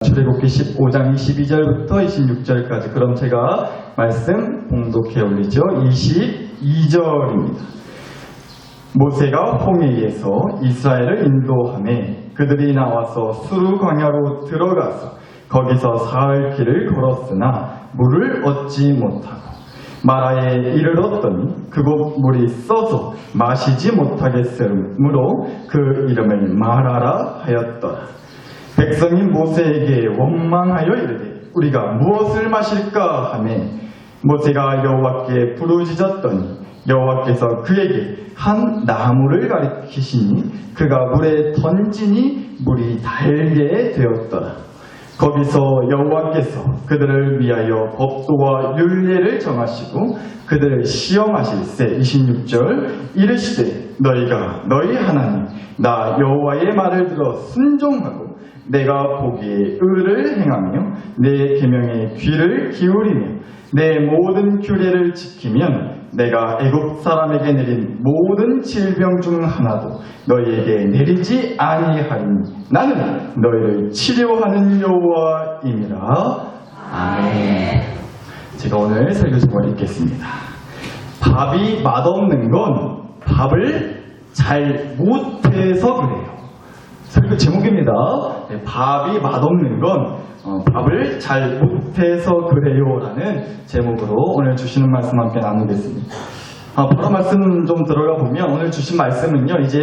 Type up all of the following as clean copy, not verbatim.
출애굽기 15장 22절부터 26절까지. 그럼 제가 말씀 봉독해 올리죠. 22절입니다. 모세가 홍해에서 이스라엘을 인도하매 그들이 나와서 수르 광야로 들어가서 거기서 사흘 길을 걸었으나 물을 얻지 못하고 마라에 이르렀더니 그곳 물이 써서 마시지 못하겠으므로 그 이름을 마라라 하였더라. 백성이 모세에게 원망하여 이르되 우리가 무엇을 마실까 하매 모세가 여호와께 부르짖었더니 여호와께서 그에게 한 나무를 가리키시니 그가 물에 던지니 물이 달게 되었더라. 거기서 여호와께서 그들을 위하여 법도와 율례를 정하시고 그들을 시험하실세. 26절 이르시되 너희가 너희 하나님 나 여호와의 말을 들어 순종하고 내가 보기에 의를 행하며 내 계명에 귀를 기울이며 내 모든 규례를 지키면 내가 애굽 사람에게 내린 모든 질병 중 하나도 너희에게 내리지 아니하리니 나는 너희를 치료하는 여호와임이라. 아멘. 제가 오늘 설교 제목을 읽겠습니다. 밥이 맛없는 건 밥을 잘 못해서 그래요. 설교 제목입니다. 밥이 맛없는 건 밥을 잘 못해서 그래요 라는 제목으로 오늘 주시는 말씀 함께 나누겠습니다. 바로 말씀 좀 들어가 보면 오늘 주신 말씀은요, 이제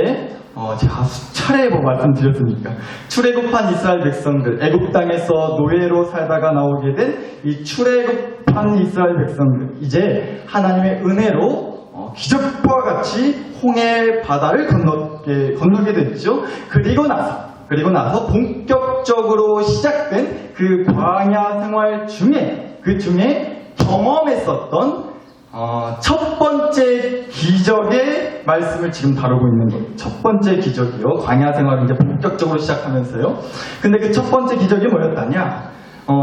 제가 수차례 말씀드렸으니까 출애굽한 이스라엘 백성들, 애굽 땅에서 노예로 살다가 나오게 된 이 출애굽한 이스라엘 백성들, 이제 하나님의 은혜로 기적과 같이 홍해 바다를 건너게 됐죠. 그리고 나서 본격적으로 시작된 그 광야 생활 중에 경험했었던 첫 번째 기적의 말씀을 지금 다루고 있는 거예요. 첫 번째 기적이요. 광야 생활을 이제 본격적으로 시작하면서요. 근데 그 첫 번째 기적이 뭐였다냐?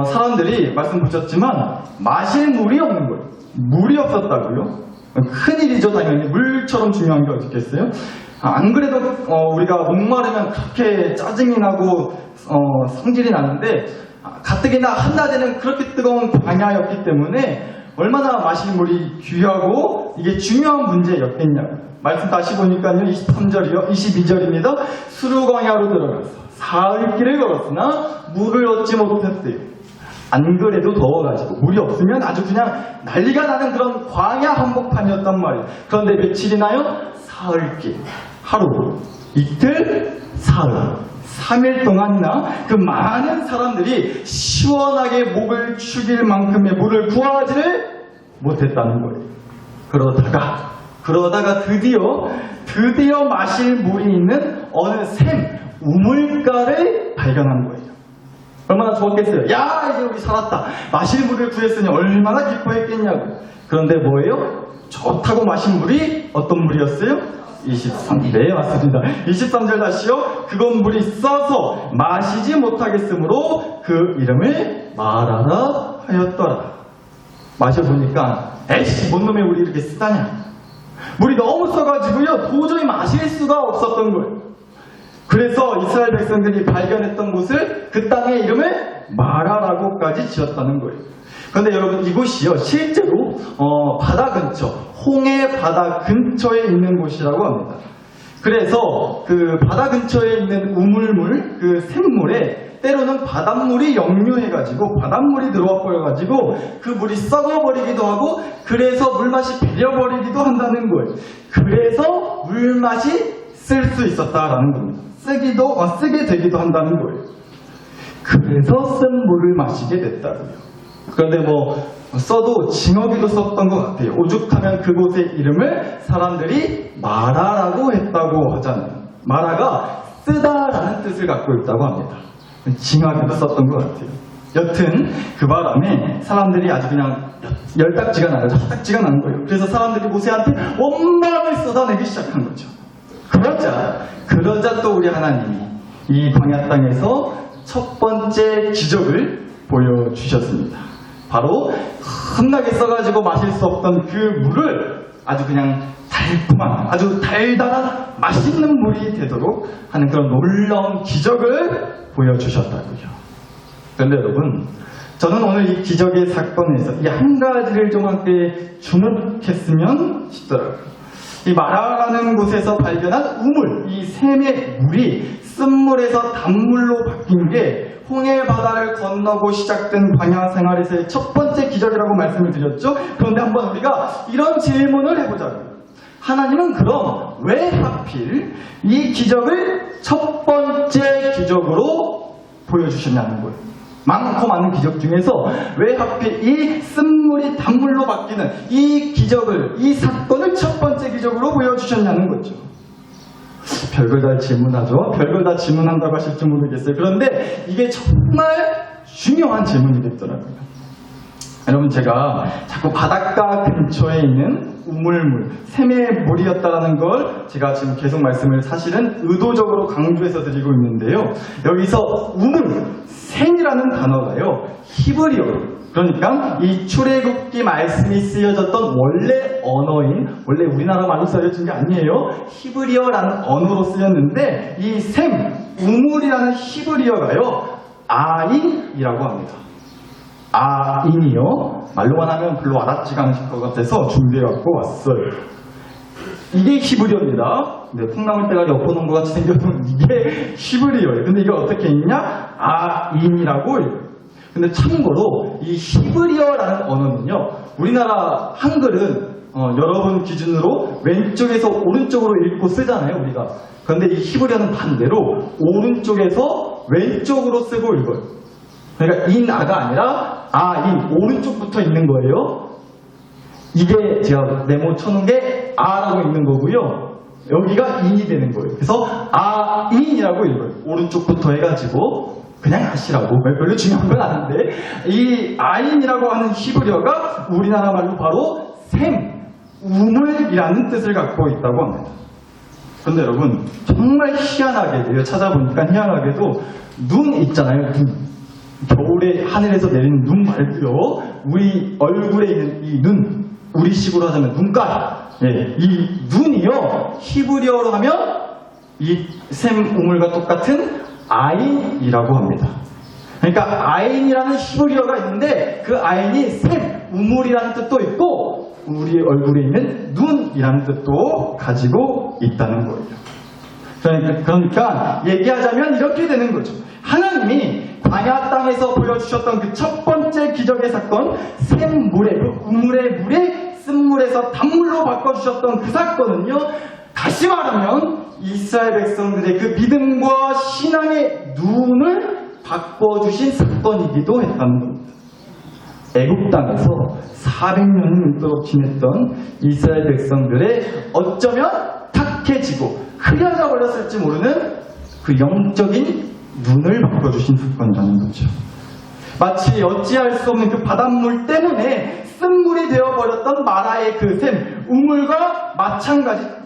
사람들이 말씀 보셨지만 마실 물이 없는 거예요. 물이 없었다고요? 큰일이죠. 당연히 물처럼 중요한 게 어딨겠어요? 안 그래도 우리가 목마르면 그렇게 짜증이 나고 성질이 나는데 가뜩이나 한낮에는 그렇게 뜨거운 광야였기 때문에 얼마나 마실 물이 귀하고 이게 중요한 문제였겠냐고. 말씀 다시 보니까요. 23절이요. 22절입니다. 수르 광야로 들어가서 사흘 길을 걸었으나 물을 얻지 못했대요. 안 그래도 더워가지고 물이 없으면 아주 그냥 난리가 나는 그런 광야 한복판이었단 말이에요. 그런데 며칠이나요? 사흘길. 하루, 이틀, 사흘, 3일 동안이나 그 많은 사람들이 시원하게 목을 축일 만큼의 물을 구하지를 못했다는 거예요. 그러다가 드디어 마실 물이 있는 어느 샘, 우물가를 발견한 거예요. 얼마나 좋았겠어요. 야, 이제 우리 살았다. 마실 물을 구했으니 얼마나 기뻐했겠냐고. 그런데 뭐예요? 좋다고 마신 물이 어떤 물이었어요? 23절. 네, 맞습니다. 23절 다시요. 그건 물이 써서 마시지 못하겠으므로 그 이름을 마라라 하였더라. 마셔보니까 에이씨, 뭔 놈의 물이 이렇게 쓰다냐. 물이 너무 써가지고요, 도저히 마실 수가 없었던 거예요. 그래서 이스라엘 백성들이 발견했던 곳을 그 땅의 이름을 마라라고까지 지었다는 거예요. 그런데 여러분, 이곳이요 실제로 바다 근처, 홍해 바다 근처에 있는 곳이라고 합니다. 그래서 그 바다 근처에 있는 우물물, 그 샘물에 때로는 바닷물이 역류해가지고 바닷물이 들어와 버려가지고 그 물이 썩어버리기도 하고, 그래서 물맛이 배려버리기도 한다는 거예요. 그래서 물맛이 쓸 수 있었다라는 겁니다. 쓰게 되기도 한다는 거예요. 그래서 쓴 물을 마시게 됐다고요. 그런데 써도 징어기도 썼던 것 같아요. 오죽하면 그곳의 이름을 사람들이 마라라고 했다고 하잖아요. 마라가 쓰다라는 뜻을 갖고 있다고 합니다. 징어기도 썼던 것 같아요. 여튼 그 바람에 사람들이 아주 그냥 열딱지가 나요. 핫딱지가 난 거예요. 그래서 사람들이 모세한테 원망을 쏟아내기 시작한 거죠. 그러자 또 우리 하나님이 이 광야 땅에서 첫 번째 기적을 보여주셨습니다. 바로 겁나게 써가지고 마실 수 없던 그 물을 아주 그냥 달콤한, 아주 달달한 맛있는 물이 되도록 하는 그런 놀라운 기적을 보여주셨다고요. 그런데 여러분, 저는 오늘 이 기적의 사건에서 이 한 가지를 좀 함께 주목했으면 싶더라고요. 이 마라라는 곳에서 발견한 우물, 이 샘의 물이 쓴물에서 단물로 바뀐 게 홍해 바다를 건너고 시작된 광야 생활에서의 첫 번째 기적이라고 말씀을 드렸죠. 그런데 한번 우리가 이런 질문을 해보자고요. 하나님은 그럼 왜 하필 이 기적을 첫 번째 기적으로 보여주셨냐는 거예요. 많고 많은 기적 중에서 왜 하필 이 쓴물이 단물로 바뀌는 이 기적을, 이 사건을 첫 번째 기적으로 보여주셨냐는 거죠. 별걸 다 질문하죠. 별걸 다 질문한다고 하실지 모르겠어요. 그런데 이게 정말 중요한 질문이겠더라고요. 여러분, 제가 자꾸 바닷가 근처에 있는 우물물, 샘의 물이었다는 걸 제가 지금 계속 말씀을 사실은 의도적으로 강조해서 드리고 있는데요. 여기서 우물, 샘이라는 단어가요, 히브리어, 그러니까 이 출애굽기 말씀이 쓰여졌던 원래 언어인, 원래 우리나라 말로 쓰여진 게 아니에요. 히브리어라는 언어로 쓰였는데 이 샘, 우물이라는 히브리어가요, 아인이라고 합니다. 아인이요. 말로만 하면 별로 알아듣지가 않으실 것 같아서 준비해갖고 왔어요. 이게 히브리어입니다. 네, 콩나물 때가 엿보는 것 같이 생겨서 이게 히브리어예요. 근데 이게 어떻게 읽냐? 아인이라고 읽어요. 근데 참고로 이 히브리어라는 언어는요, 우리나라 한글은 여러분 기준으로 왼쪽에서 오른쪽으로 읽고 쓰잖아요, 우리가. 그런데 이 히브리어는 반대로 오른쪽에서 왼쪽으로 쓰고 읽어요. 그러니까 인아가 아니라 아인, 오른쪽부터 있는 거예요. 이게 제가 네모 쳐놓은 게 아라고 있는 거고요. 여기가 인이 되는 거예요. 그래서 아인이라고 읽어요. 오른쪽부터 해가지고 그냥 아시라고. 별로 중요한 건 아닌데 이 아인이라고 하는 히브리어가 우리나라 말로 바로 샘, 우물이라는 뜻을 갖고 있다고 합니다. 그런데 여러분, 정말 희한하게도요, 찾아보니까 희한하게도 눈 있잖아요. 눈. 겨울에 하늘에서 내리는 눈 말고요, 우리 얼굴에 있는 이 눈, 우리식으로 하자면 눈가락, 예, 이 눈이요, 히브리어로 하면 이 샘 우물과 똑같은 아인이라고 합니다. 그러니까 아인이라는 히브리어가 있는데 그 아인이 샘, 우물이라는 뜻도 있고 우리 얼굴에 있는 눈이라는 뜻도 가지고 있다는 거예요. 그러니까 얘기하자면 이렇게 되는 거죠. 하나님이 광야 땅에서 보여주셨던 그 첫 번째 기적의 사건, 샘물의, 그 우물의 물이 쓴물에서 단물로 바꿔주셨던 그 사건은요, 다시 말하면 이스라엘 백성들의 그 믿음과 신앙의 눈을 바꿔주신 사건이기도 했다는 겁니다. 애국 땅에서 400년을 넘도록 지냈던 이스라엘 백성들의 어쩌면 탁해지고 흐려져 버렸을지 모르는 그 영적인 눈을 바꿔주신 사건이라는 거죠. 마치 어찌할 수 없는 그 바닷물 때문에 쓴물이 되어버렸던 마라의 그 샘, 우물과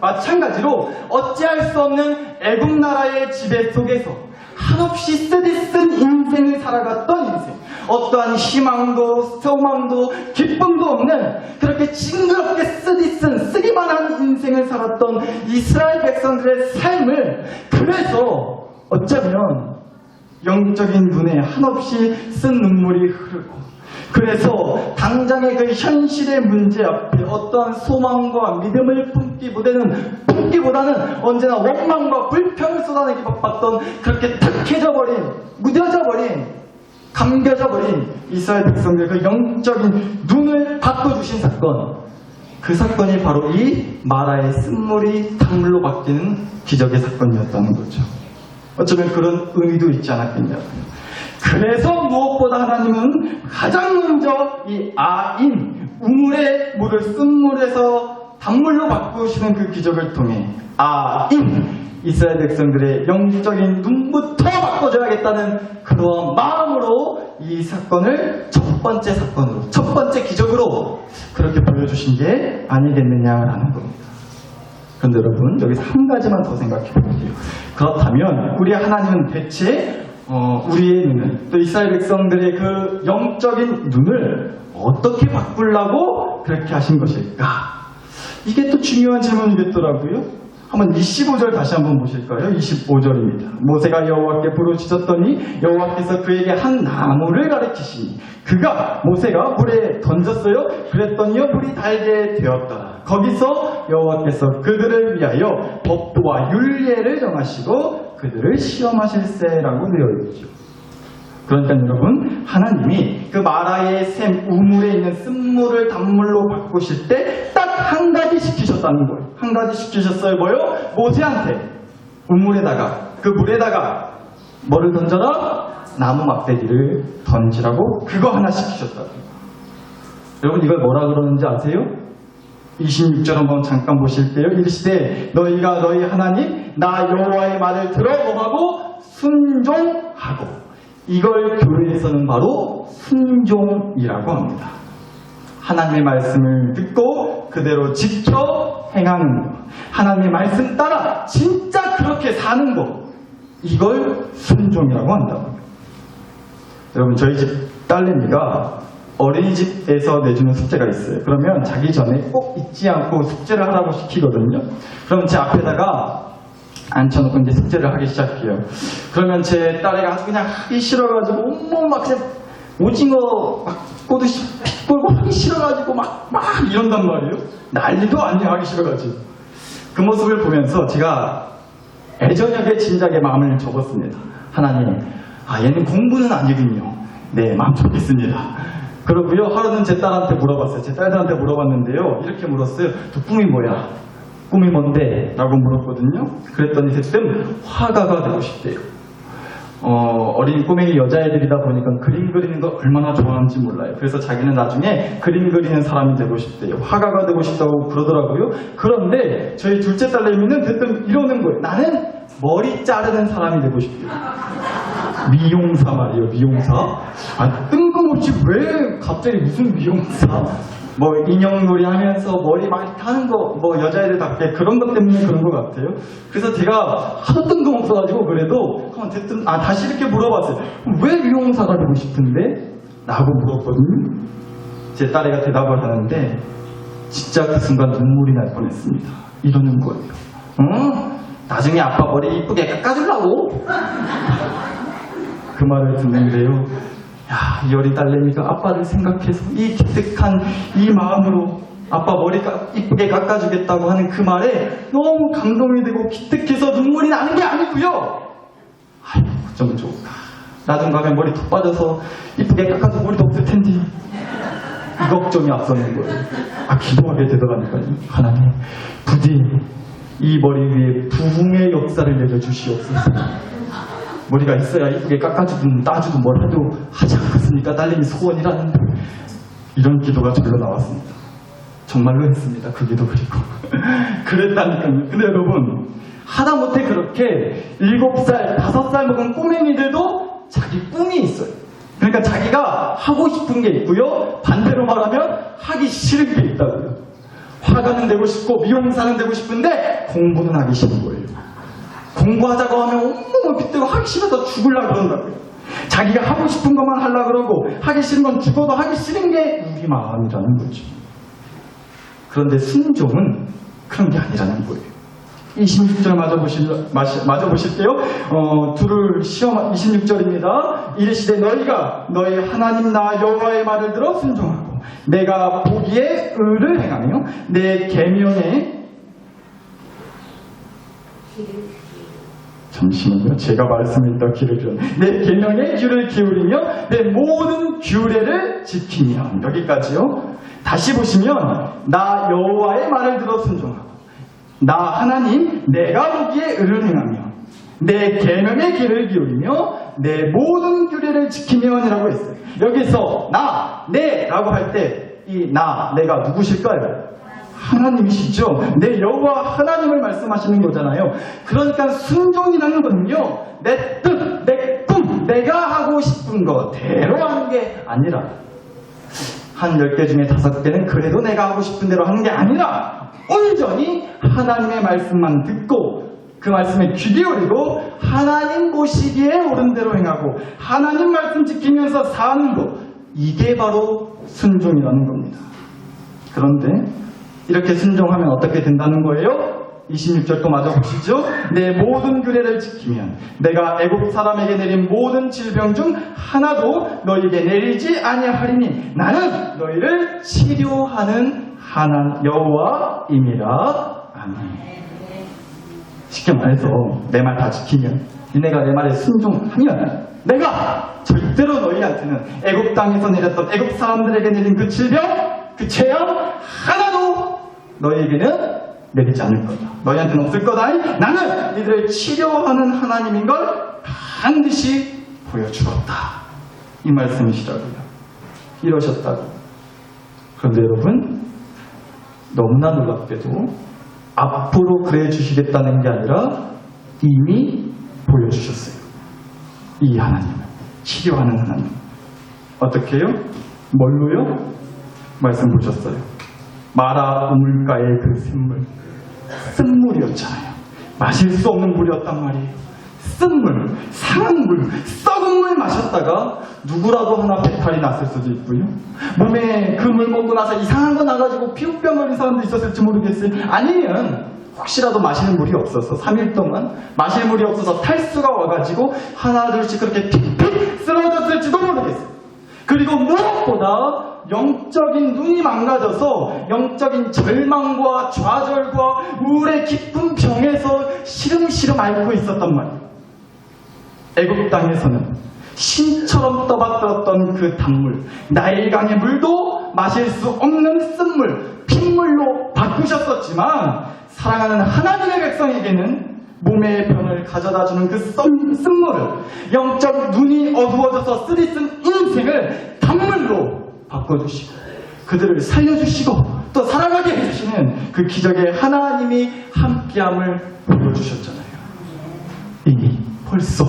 마찬가지로 어찌할 수 없는 애국 나라의 지배 속에서 한없이 쓰디쓴 인생을 살아갔던 인생, 어떠한 희망도 소망도 기쁨도 없는 그렇게 징그럽게 쓰기만 한 인생을 살았던 이스라엘 백성들의 삶을, 그래서 어쩌면 영적인 눈에 한없이 쓴 눈물이 흐르고, 그래서 당장의 그 현실의 문제 앞에 어떠한 소망과 믿음을 품기보다는 언제나 원망과 불평을 쏟아내기 바빴던, 그렇게 탁해져 버린, 무뎌져 버린, 감겨져 버린 이스라엘 백성들 그 영적인 눈을 바꿔주신 사건, 그 사건이 바로 이 마라의 쓴물이 단물로 바뀌는 기적의 사건이었다는 거죠. 어쩌면 그런 의미도 있지 않았겠냐고요. 그래서 무엇보다 하나님은 가장 먼저 이 아인, 우물의 물을 쓴물에서 단물로 바꾸시는 그 기적을 통해 아인, 이스라엘 백성들의 영적인 눈부터 바꿔줘야겠다는 그러한 마음으로 이 사건을 첫 번째 사건으로, 첫 번째 기적으로 그렇게 보여주신 게 아니겠느냐라는 겁니다. 그런데 여러분, 여기서 한 가지만 더 생각해 볼게요. 그렇다면 우리 하나님은 대체 우리의 눈을, 또 이스라엘 백성들의 그 영적인 눈을 어떻게 바꾸려고 그렇게 하신 것일까? 이게 또 중요한 질문이겠더라고요. 한번 25절 다시 한번 보실까요? 25절입니다. 모세가 여호와께 부르짖었더니 여호와께서 그에게 한 나무를 가리키시니 그가 모세가 물에 던졌어요. 그랬더니요 물이 달게 되었더라. 거기서 여호와께서 그들을 위하여 법도와 율례를 정하시고 그들을 시험하실세라고 되어 있죠. 그러니까 여러분, 하나님이 그 마라의 샘 우물에 있는 쓴물을 단물로 바꾸실 때 딱 한 가지 시키셨다는 거예요. 한 가지 시키셨어요. 뭐요? 모세한테 우물에다가 그 물에다가 뭐를 던져라? 나무 막대기를 던지라고 그거 하나 시키셨다고. 여러분 이걸 뭐라 그러는지 아세요? 26절 한번 잠깐 보실게요. 이르시되 너희가 너희 하나님 나 여호와의 말을 들어 뭐하고 순종하고. 이걸 교회에서는 바로 순종이라고 합니다. 하나님의 말씀을 듣고 그대로 지켜 행하는 것. 하나님의 말씀 따라 진짜 그렇게 사는 것. 이걸 순종이라고 한다고요. 여러분 저희 집 딸내미가 어린이집에서 내주는 숙제가 있어요. 그러면 자기 전에 꼭 잊지 않고 숙제를 하라고 시키거든요. 그럼 제 앞에다가 앉혀놓고 이제 숙제를 하기 시작해요. 그러면 제 딸애가 아주 그냥 하기 싫어가지고 온몸 막 그냥 오징어 막 꼬듯이 pit골고 하기 싫어가지고 막 이런단 말이에요. 난리도 아니야 하기 싫어가지고. 그 모습을 보면서 제가 애저녁에 진작에 마음을 접었습니다. 하나님, 얘는 공부는 아니군요. 네, 마음 접겠습니다. 그러고요, 하루는 제 딸한테 물어봤어요. 제 딸들한테 물어봤는데요. 이렇게 물었어요. 너 꿈이 뭐야? 꿈이 뭔데? 라고 물었거든요. 그랬더니 대뜸 화가가 되고 싶대요. 어린 꼬맹이 여자애들이다 보니까 그림 그리는 거 얼마나 좋아하는지 몰라요. 그래서 자기는 나중에 그림 그리는 사람이 되고 싶대요. 화가가 되고 싶다고 그러더라고요. 그런데 저희 둘째 딸내미는 대뜸 이러는 거예요. 나는 머리 자르는 사람이 되고 싶대요. 미용사 말이에요. 미용사. 뜬금없이 왜 갑자기 무슨 미용사? 뭐 인형놀이 하면서 머리 막 이렇게 하는 거, 뭐 여자애들답게 그런 것 때문에 그런 것 같아요. 그래서 제가 하도 뜬금없어가지고 그래도 대뜸 다시 이렇게 물어봤어요. 왜 미용사가 되고 싶은데? 라고 물었거든요. 제 딸애가 대답을 하는데 진짜 그 순간 눈물이 날 뻔했습니다. 이러는 거예요. 나중에 아빠 머리 이쁘게 깎아주려고? 그 말을 듣는데요. 이 어린 딸내미가 아빠를 생각해서 이 기특한 이 마음으로 아빠 머리 이쁘게 깎아주겠다고 하는 그 말에 너무 감동이 되고 기특해서 눈물이 나는 게 아니고요. 아이고 어쩌면 좋을까. 나중 가면 머리 툭 빠져서 이쁘게 깎아서 머리도 없을 텐데 이 걱정이 앞서는 거예요. 기도하게 되더라니까요. 하나님 부디 이 머리 위에 부흥의 역사를 내려주시옵소서. 머리가 있어야 이쁘게 깎아주든 따주든 뭘 해도 하지 않겠습니까? 딸내미 소원이라는데. 이런 기도가 절로 나왔습니다. 정말로 했습니다. 그 기도 그리고. 그랬다니까요. 근데 여러분, 하다못해 그렇게 7살, 5살 먹은 꼬맹이들도 자기 꿈이 있어요. 그러니까 자기가 하고 싶은 게 있고요. 반대로 말하면 하기 싫은 게 있다고요. 화가는 되고 싶고 미용사는 되고 싶은데 공부는 하기 싫은 거예요. 공부하자고 하면 온몸을 빗대고 하기 싫어서 죽으려고 그런다고요. 자기가 하고 싶은 것만 하려고 그러고 하기 싫은 건 죽어도 하기 싫은 게 우리 마음이라는 거죠. 그런데 순종은 그런 게 아니라는 거예요. 26절 마저 보실게요. 둘을 시험 26절입니다. 이르시되 너희가 너희 하나님 나 여호와의 말을 들어 순종하고 내가 보기에 의를 행하며 내 계명에 잠시만요. 제가 말씀을 더 기울여 내 계명에 귀를 기울이며 내 모든 규례를 지키며 여기까지요. 다시 보시면 나 여호와의 말을 들어 순종하고 나 하나님 내가 보기에 의를 행하며 내 계명에 귀를 기울이며 내 모든 규례를 지키며이라고 했어요. 여기서 나, 내라고 할 때 이 나, 내가 누구실까요? 하나님이시죠. 내 여호와 하나님을 말씀하시는 거잖아요. 그러니까 순종이라는 건요, 내 뜻, 내 꿈, 내가 하고 싶은 거대로 하는 게 아니라 한 10개 중에 5개는 그래도 내가 하고 싶은 대로 하는 게 아니라 온전히 하나님의 말씀만 듣고 그 말씀에 귀 기울이고 하나님 보시기에 옳은 대로 행하고 하나님 말씀 지키면서 사는 것, 이게 바로 순종이라는 겁니다. 그런데 이렇게 순종하면 어떻게 된다는 거예요? 26절 또 마저 보시죠. 내 모든 규례를 지키면 내가 애굽 사람에게 내린 모든 질병 중 하나도 너희에게 내리지 아니하리니 나는 너희를 치료하는 하나님 여호와임이라. 아멘. 쉽게 말해서 내 말 다 지키면, 니네가 내 말에 순종하면 내가 절대로 너희한테는 애굽 땅에서 내렸던 애굽 사람들에게 내린 그 질병, 그 재앙 하나도 너희에게는 내리지 않을 거다. 너희한테는 없을 거다. 나는 이들을 치료하는 하나님인 걸 반드시 보여주었다. 이 말씀이시라고요. 이러셨다고. 그런데 여러분, 너무나 놀랍게도 앞으로 그래 주시겠다는 게 아니라 이미 보여주셨어요. 이 하나님을, 치료하는 하나님. 어떻게 해요? 뭘로요? 말씀 보셨어요. 마라 우물가의 그 샘물, 쓴물이었잖아요. 마실 수 없는 물이었단 말이에요. 쓴물, 상한 물, 썩은 물 마셨다가 누구라도 하나 배탈이 났을 수도 있고요. 몸에 그 물 먹고 나서 이상한 거 나가지고 피부병 걸린 사람도 있었을지 모르겠어요. 아니면 혹시라도 마시는 물이 없어서 3일 동안 마실 물이 없어서 탈수가 와가지고 하나 둘씩 그렇게 픽픽 쓰러졌을지도 모르겠어요. 그리고 무엇보다 영적인 눈이 망가져서 영적인 절망과 좌절과 우울의 깊은 병에서 시름시름 앓고 있었단 말이에요. 애굽 땅에서는 신처럼 떠받들었던 그 단물, 나일강의 물도 마실 수 없는 쓴물, 핏물로 바꾸셨었지만 사랑하는 하나님의 백성에게는 몸의 병을 가져다주는 그 쓴물을, 영적 눈이 어두워져서 쓰디쓴 인생을 단물로 바꿔주시고 그들을 살려주시고 또 살아가게 해주시는 그 기적의 하나님이 함께함을 보여주셨잖아요. 이미 벌써.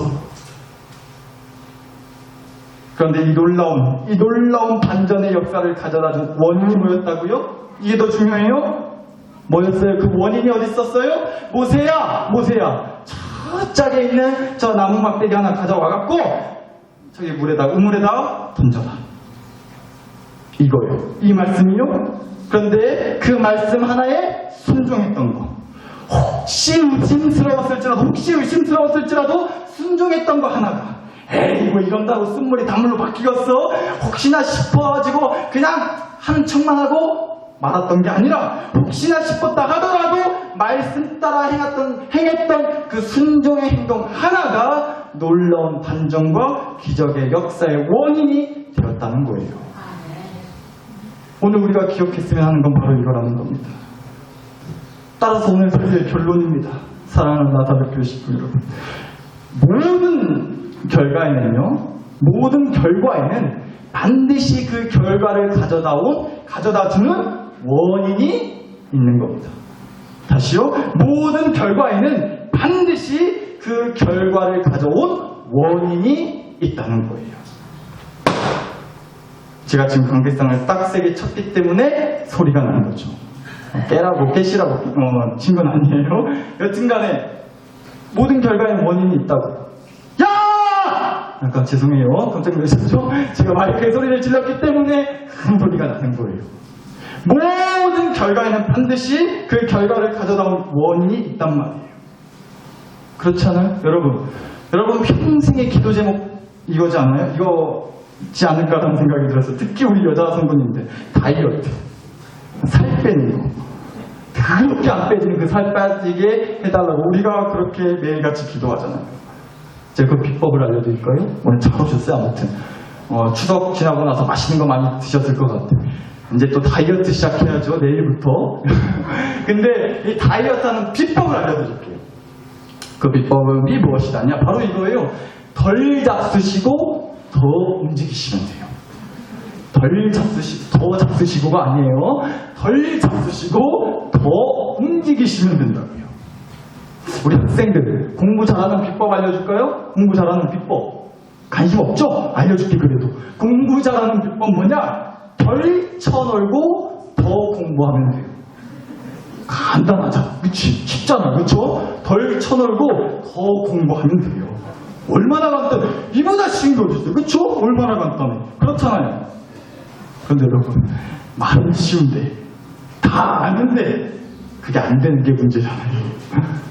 그런데 이 놀라운 반전의 역사를 가져다준 원인이 뭐였다고요? 이게 더 중요해요? 뭐였어요? 그 원인이 어디 있었어요? 모세야, 저짝에 있는 저 나무 막대기 하나 가져와갖고 저기 우물에다 던져라. 이거요. 이 말씀이요. 그런데 그 말씀 하나에 순종했던 거, 혹시 의심스러웠을지라도 순종했던 거 하나가, 에이 뭐 이런다고 쓴물이 단물로 바뀌겠어? 혹시나 싶어가지고 그냥 하는 척만 하고 말았던 게 아니라, 혹시나 싶었다 하더라도 말씀 따라 행했던 그 순종의 행동 하나가 놀라운 반전과 기적의 역사의 원인이 되었다는 거예요. 오늘 우리가 기억했으면 하는 건 바로 이거라는 겁니다. 따라서 오늘 설교의 결론입니다. 사랑하는 나사렛 교회 식구 여러분, 모든 결과에는 반드시 그 결과를 가져다주는 원인이 있는 겁니다. 다시요. 모든 결과에는 반드시 그 결과를 가져온 원인이 있다는 거예요. 제가 지금 관계성을 딱 세게 쳤기 때문에 소리가 나는 거죠. 깨시라고 친 건 아니에요. 여튼간에 모든 결과에는 원인이 있다고. 약간 죄송해요. 깜짝 놀라셨죠? 제가 마이크에 소리를 질렀기 때문에 큰 소리가 나는 거예요. 모든 결과에는 반드시 그 결과를 가져다온 원인이 있단 말이에요. 그렇잖아요? 여러분 평생의 기도 제목 이거지 않아요? 이거지 않을까라는 생각이 들어서, 특히 우리 여자 성도님들 다이어트, 살 빼는 거, 그렇게 안 빼지는 그 살 빠지게 해달라고 우리가 그렇게 매일같이 기도하잖아요. 제가 그 비법을 알려드릴까요? 오늘 잘 오셨어요. 아무튼 추석 지나고 나서 맛있는 거 많이 드셨을 것 같아요. 이제 또 다이어트 시작해야죠. 내일부터. 근데 이 다이어트하는 비법을 알려드릴게요. 그 비법이 무엇이다냐? 바로 이거예요. 덜 잡수시고 더 움직이시면 돼요. 더 잡수시고가 아니에요. 덜 잡수시고 더 움직이시면 된다고요. 우리 학생들 공부 잘하는 비법 알려줄까요? 공부 잘하는 비법. 관심 없죠? 알려줄게. 그래도 공부 잘하는 비법 뭐냐? 덜 쳐놀고 더 공부하면 돼요. 간단하잖아. 그치? 쉽잖아. 그쵸? 덜 쳐놀고 더 공부하면 돼요. 얼마나 간단해. 이보다 쉬운 게 어딨어요. 그쵸? 얼마나 간단해. 그렇잖아요. 그런데 여러분, 말은 쉬운데 다 아는데 그게 안 되는 게 문제잖아요.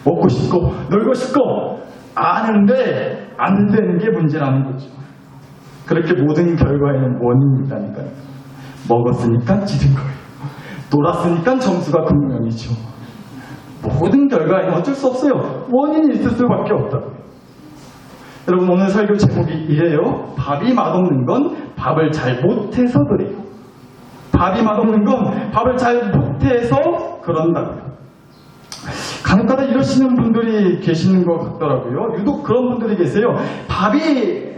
먹고 싶고 놀고 싶고 아는데 안 되는 게 문제라는 거죠. 그렇게 모든 결과에는 원인이 있다니까요. 먹었으니까 찌든 거예요. 놀았으니까 점수가 긍정이죠. 모든 결과에는 어쩔 수 없어요. 원인이 있을 수밖에 없다고요. 여러분 오늘 설교 제목이 이래요. 밥이 맛없는 건 밥을 잘 못해서 그래요. 밥이 맛없는 건 밥을 잘 못해서 그런다고요. 간혹가다 이러시는 분들이 계시는 것 같더라고요. 유독 그런 분들이 계세요. 밥이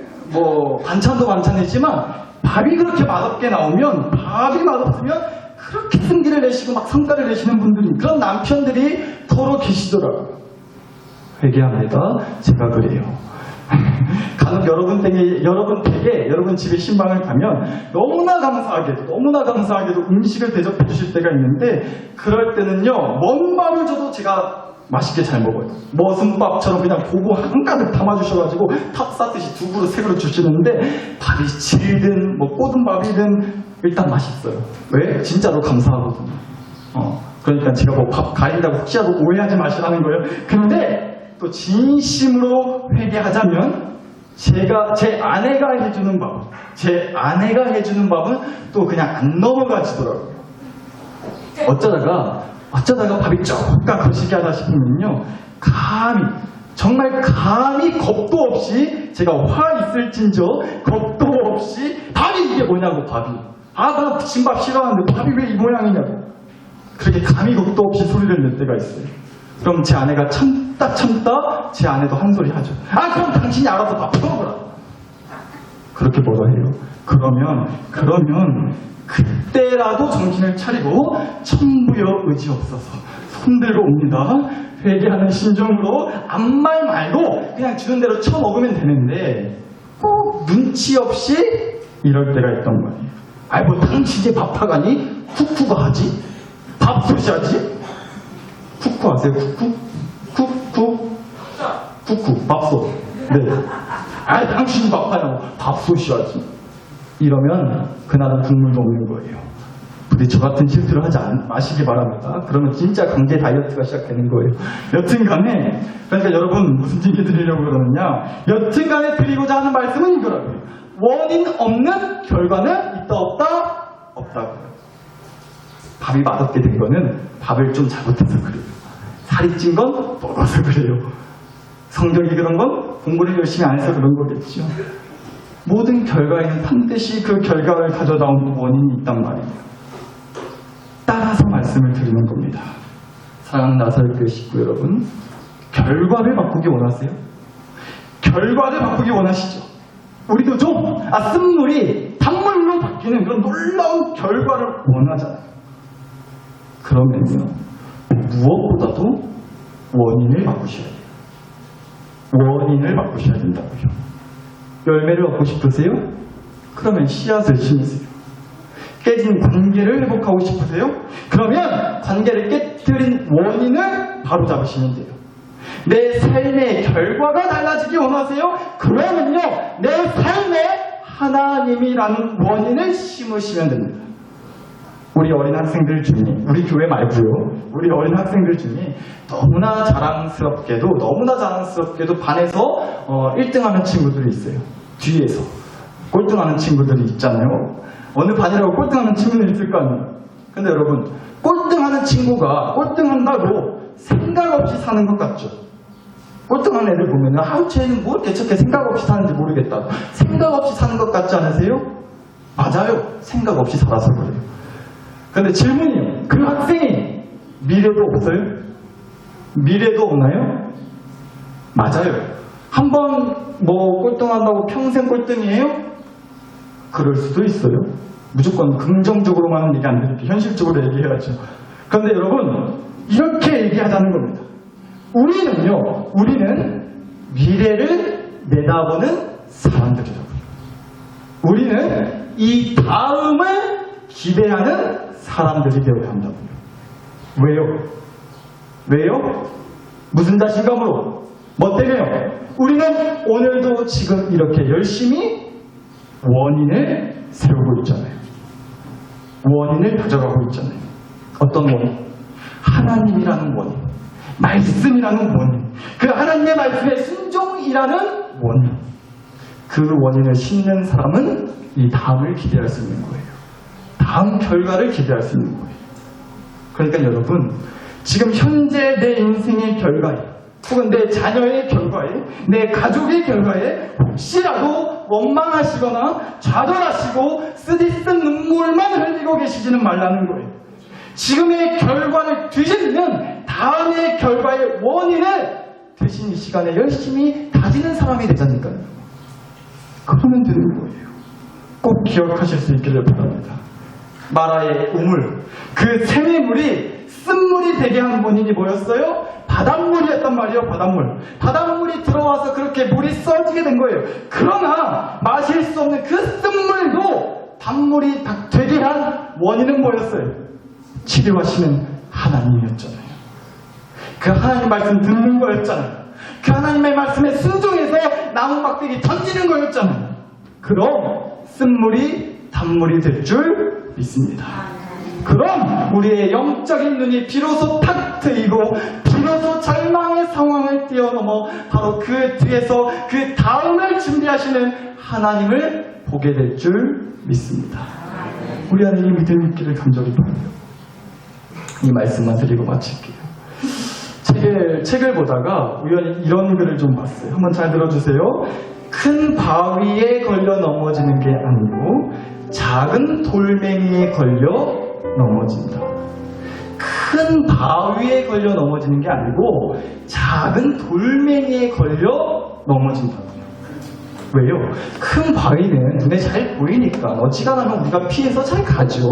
반찬도 반찬이지만 밥이 그렇게 맛없게 나오면 밥이 맛없으면 그렇게 승기를 내시고 막 성과를 내시는 분들이 그런 남편들이 더러 계시더라고요. 회개합니다. 제가 그래요. 간혹 여러분 집에 신방을 가면 너무나 감사하게도 음식을 대접해 주실 때가 있는데 그럴 때는요 먼 밥을 줘도 제가 맛있게 잘 먹어요. 머슴밥처럼 그냥 고구 한가득 담아주셔가지고 탑 쌓듯이 두 그릇 세 그릇 주시는데 밥이 질든 꼬든 밥이든 일단 맛있어요. 왜? 진짜로 감사하거든요. 그러니까 제가 밥 가린다고 혹시라도 오해하지 마시라는 거예요. 근데 또 진심으로 회개하자면 제 아내가 해주는 밥은 또 그냥 안 넘어가지더라고요. 어쩌다가 밥이 조금 거시기 하다 싶으면요 정말 감히 겁도 없이 제가 화 있을진저 겁도 없이 밥이 이게 뭐냐고 나 부침밥 싫어하는데 밥이 왜 이 모양이냐고 그렇게 감히 겁도 없이 소리를 낼 때가 있어요. 그럼 제 아내가 참다 제 아내도 한 소리 하죠. 그럼 당신이 알아서 밥 풀어보라. 그렇게 뭐라 해요. 그러면 그때라도 정신을 차리고 천부여 의지 없어서 손들고 옵니다. 회개하는 심정으로 아무 말 말고 그냥 주는 대로 쳐먹으면 되는데 꼭 눈치 없이 이럴 때가 있던 거예요. 당신이 밥하가니 쿠쿠가 하지? 밥솥이 하지? 쿠쿠 아세요? 쿠쿠 밥솥. 네. 당신이 밥하냐고 밥솥이 하지. 이러면 그날은 국물도 없는 거예요. 부디 저 같은 실수를 하지 마시기 바랍니다. 그러면 진짜 강제 다이어트가 시작되는 거예요. 여튼간에 그러니까 여러분 무슨 얘기 드리려고 그러느냐 여튼간에 드리고자 하는 말씀은 이거라고요. 원인 없는 결과는 있다 없다고요. 밥이 맛없게 된 거는 밥을 좀 잘못해서 그래요. 살이 찐 건 먹어서 그래요. 성격이 그런 건 공부를 열심히 안 해서 그런 거겠죠. 모든 결과에는 반드시 그 결과를 가져다 온 원인이 있단 말이에요. 따라서 말씀을 드리는 겁니다. 사랑하는 나사렛교회 식구 여러분, 결과를 바꾸기 원하세요? 결과를 바꾸기 원하시죠? 우리도 좀 쓴물이 단물로 바뀌는 그런 놀라운 결과를 원하잖아요. 그러면요 무엇보다도 원인을 바꾸셔야 돼요. 원인을 바꾸셔야 된다고요. 열매를 얻고 싶으세요? 그러면 씨앗을 심으세요. 깨진 관계를 회복하고 싶으세요? 그러면 관계를 깨뜨린 원인을 바로잡으시면 돼요. 내 삶의 결과가 달라지기 원하세요? 그러면요 내 삶에 하나님이라는 원인을 심으시면 됩니다. 우리 어린 학생들 중에, 우리 교회 말고요, 우리 어린 학생들 중에 너무나 자랑스럽게도 반에서 1등하는 친구들이 있어요. 뒤에서 꼴등하는 친구들이 있잖아요. 어느 반이라고 꼴등하는 친구들이 있을 거 아니에요. 근데 여러분, 꼴등하는 친구가 꼴등한다고 생각 없이 사는 것 같죠? 꼴등한 애들 보면은 쟤는 뭐 이렇게 저렇게 생각 없이 사는지 모르겠다. 생각 없이 사는 것 같지 않으세요? 맞아요. 생각 없이 살아서 그래요. 근데 질문이에요. 그 학생이 미래도 없어요? 미래도 없나요? 맞아요. 한번 꼴등한다고 평생 꼴등이에요? 그럴 수도 있어요. 무조건 긍정적으로만 얘기 안 드릴게요. 현실적으로 얘기해야죠. 그런데 여러분, 이렇게 얘기하자는 겁니다. 우리는 미래를 내다보는 사람들이라고요. 우리는 이 다음을 기대하는 사람들이 되어야 한다고요. 왜요? 무슨 자신감으로? 뭐 때문에요? 우리는 오늘도 지금 이렇게 열심히 원인을 세우고 있잖아요. 원인을 가져가고 있잖아요. 어떤 원인? 하나님이라는 원인, 말씀이라는 원인, 그 하나님의 말씀의 순종이라는 원인, 그 원인을 신는 사람은 이 다음을 기대할 수 있는 거예요. 다음 결과를 기대할 수 있는 거예요. 그러니까 여러분, 지금 현재 내 인생의 결과에, 혹은 내 자녀의 결과에, 내 가족의 결과에 혹시라도 원망하시거나 좌절하시고 쓰디쓴 눈물만 흘리고 계시지는 말라는 거예요. 지금의 결과를 뒤집는 다음의 결과의 원인을 대신 이 시간에 열심히 다지는 사람이 되자니까요. 그러면 되는 거예요. 꼭 기억하실 수 있기를 바랍니다. 마라의 우물, 그 샘의 물이 쓴물이 되게 한 원인이 뭐였어요? 바닷물이었단 말이에요. 바닷물이 들어와서 그렇게 물이 써지게 된 거예요. 그러나 마실 수 없는 그 쓴물도 단물이 되게 한 원인은 뭐였어요? 치료하시는 하나님이었잖아요. 그 하나님 말씀 듣는 거였잖아요. 그 하나님의 말씀에 순종해서 나무 막대기 던지는 거였잖아요. 그럼 쓴물이 단물이 될 줄 믿습니다. 그럼 우리의 영적인 눈이 비로소 탁 트이고 비로소 절망의 상황을 뛰어넘어 바로 그 뒤에서 그 다음을 준비하시는 하나님을 보게 될 줄 믿습니다. 우리 안에 이 믿음 있기를 간절히 바라요. 이 말씀만 드리고 마칠게요. 책을 보다가 우연히 이런 글을 좀 봤어요. 한번 잘 들어주세요. 큰 바위에 걸려 넘어지는 게 아니고 작은 돌멩이에 걸려 넘어진다. 큰 바위에 걸려 넘어지는 게 아니고 작은 돌멩이에 걸려 넘어진다고요. 왜요? 큰 바위는 눈에 잘 보이니까 어지간하면 우리가 피해서 잘 가죠.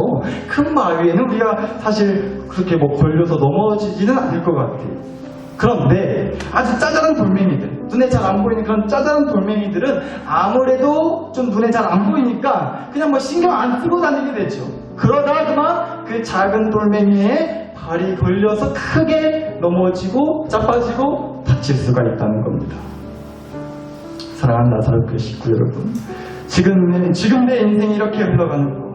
큰 바위에는 우리가 사실 그렇게 뭐 걸려서 넘어지지는 않을 것 같아요. 그런데 아주 짜잘한 돌멩이들, 눈에 잘 안 보이는 그런 짜잘한 돌멩이들은 아무래도 좀 눈에 잘 안 보이니까 그냥 뭐 신경 안 쓰고 다니게 되죠. 그러다 그만 그 작은 돌멩이에 발이 걸려서 크게 넘어지고 자빠지고 다칠 수가 있다는 겁니다. 사랑하는 나사로교회 식구 여러분, 지금 내 인생이 이렇게 흘러가는 거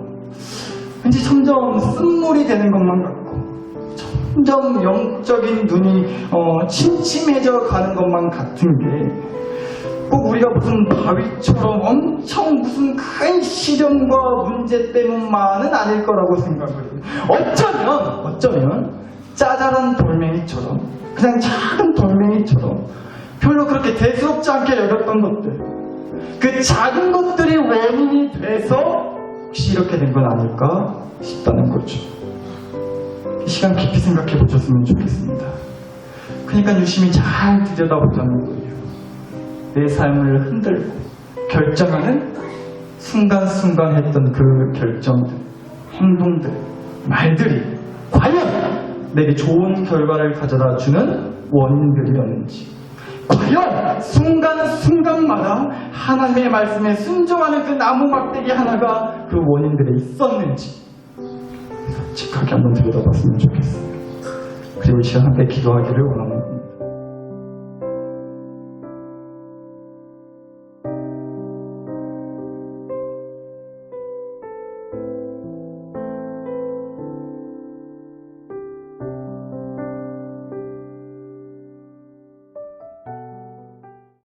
왠지 점점 쓴물이 되는 것만 같고 점점 영적인 눈이 침침해져 가는 것만 같은 게 꼭 우리가 무슨 바위처럼 엄청 무슨 큰 시련과 문제 때문만은 아닐 거라고 생각을 해요. 어쩌면 짜잘한 돌멩이처럼, 그냥 작은 돌멩이처럼 별로 그렇게 대수롭지 않게 여겼던 것들, 그 작은 것들이 원인이 돼서 혹시 이렇게 된 건 아닐까 싶다는 거죠. 이 시간 깊이 생각해 보셨으면 좋겠습니다. 그러니까 유심히 잘 들여다보자는 거예요. 내 삶을 흔들고 결정하는 순간순간 했던 그 결정들, 행동들, 말들이 과연 내게 좋은 결과를 가져다 주는 원인들이었는지, 과연 순간순간마다 하나님의 말씀에 순종하는 그 나무 막대기 하나가 그 원인들에 있었는지 솔직하게 한번 들여다봤으면 좋겠어요. 그리고 이 시간 함께 기도하기를 원합니다.